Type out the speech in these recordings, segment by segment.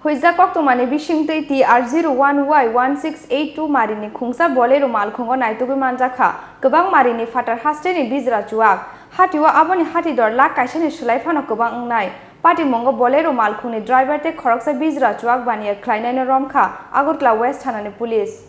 Huija Kwbangmarini bisingtwi TR01Y1682 marini khungsa Bolero Malkhungo naitugui Manjakha Kwbangmarini fatar hasteni Bijra Chuwak hatiwa aboni hatidor lak kaisani sulaifano kwbang ongnai Patimongo Bolero Malkhungni driver te Khorang Bijra Chuwak baniya khlainaini romkha Agartala West Thanani police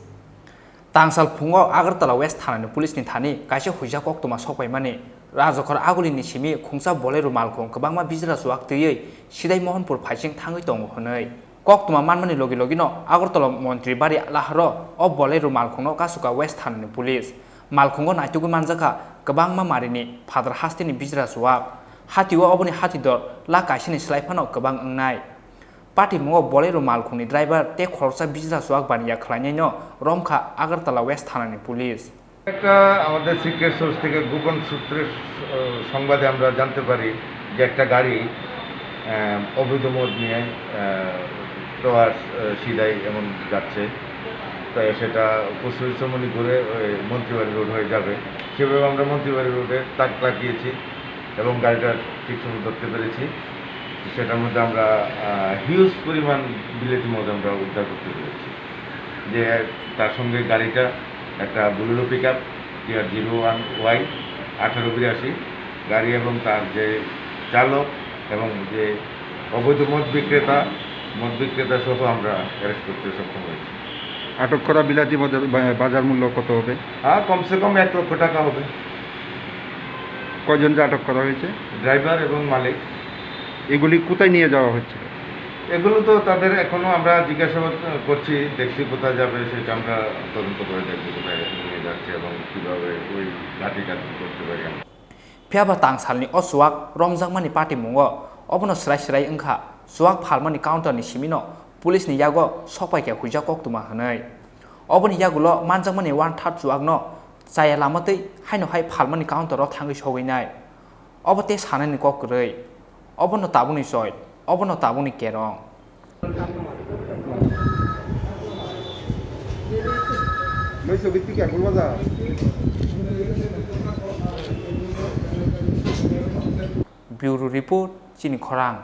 Tangsal Phungo Agartala West Thanani police ni thani kaisa huija koktoma sokbaimani Rajokhor agulini simi khungsa Bolero Malkhung kwbangma Bijra Chuwak tüiyei sidai Mohanpur phaising thangui tongo honoi koktoma manmani logi logino Agartala Montri bari laharo o Bolero Malkhungno kasuka West Thanani police Malkhungo naitugui Manjakha Kwbangmarini father hasteni Bijra Chuwak hatiwa oboni hatidor la kaisini slaifano kwbang ongnai Patimongo Bolero Malkhungni driver te Khorang Bijra Chuwak baniya khlainaino romkha Agartala West Thanani police একটা আমাদের secret source থেকে গোপন সূত্রের সংবাদে আমরা জানতে পারি যে একটা গাড়ি অবৈধ মদ নিয়ে টুয়ার্ডস সিদাই এমন যাচ্ছে তাই সেটা পশ্চিমবঙ্গ ঘুরে মন্ত্রীবাড়ি রোড হয়ে যাবে সেভাবে আমরা মন্ত্রীবাড়ি রোডে তাক লাগিয়েছি এবং গাড়িটা ঠিক সময় ধরতে পেরেছি সেটার মধ্যে আমরা হিউজ পরিমাণ বিলেতি মদ আমরা উদ্ধার করতে পেরেছি যে তার সঙ্গে গাড়িটা একটা বুলেরো পিকআপ TR01Y 1882 গাড়ি এবং তার যে চালক এবং যে অবৈধ মদ বিক্রেতা সহ আমরা অ্যারেস্ট করতে সক্ষম হয়েছি আটক করা বিলাতি মদের বাজার মূল্য কত হবে কমসে কম 1 লক্ষ টাকা হবে কয়জনকে আটক করা হয়েছে ড্রাইভার এবং মালিক এগুলি কোথায় নিয়ে যাওয়া হচ্ছে এগুলো তো তাদের এখনো আমরা জিজ্ঞাসাবাদ করছি দেখছি কোথায় যাবে সেটা আমরা তদন্ত করে দেখব কোথায় নিয়ে যাচ্ছে এবং কিভাবে ওই ঘাটিটা করতে পারি আমরা Phiaba tangsalni o Chuwak romjakmani Patimongo obono srai wngkha Chuwak phalmani counter ni simino police ni yago sokpaike huija koktoma hwnoi oboni yagulo manjakmani 1/3 Chuwak no chaya lamatei haino hai phalmani counter ro thangui soginai obote sanani kokrei obono tabuni soy obono tabuni kerong Bureau report Chini Khorang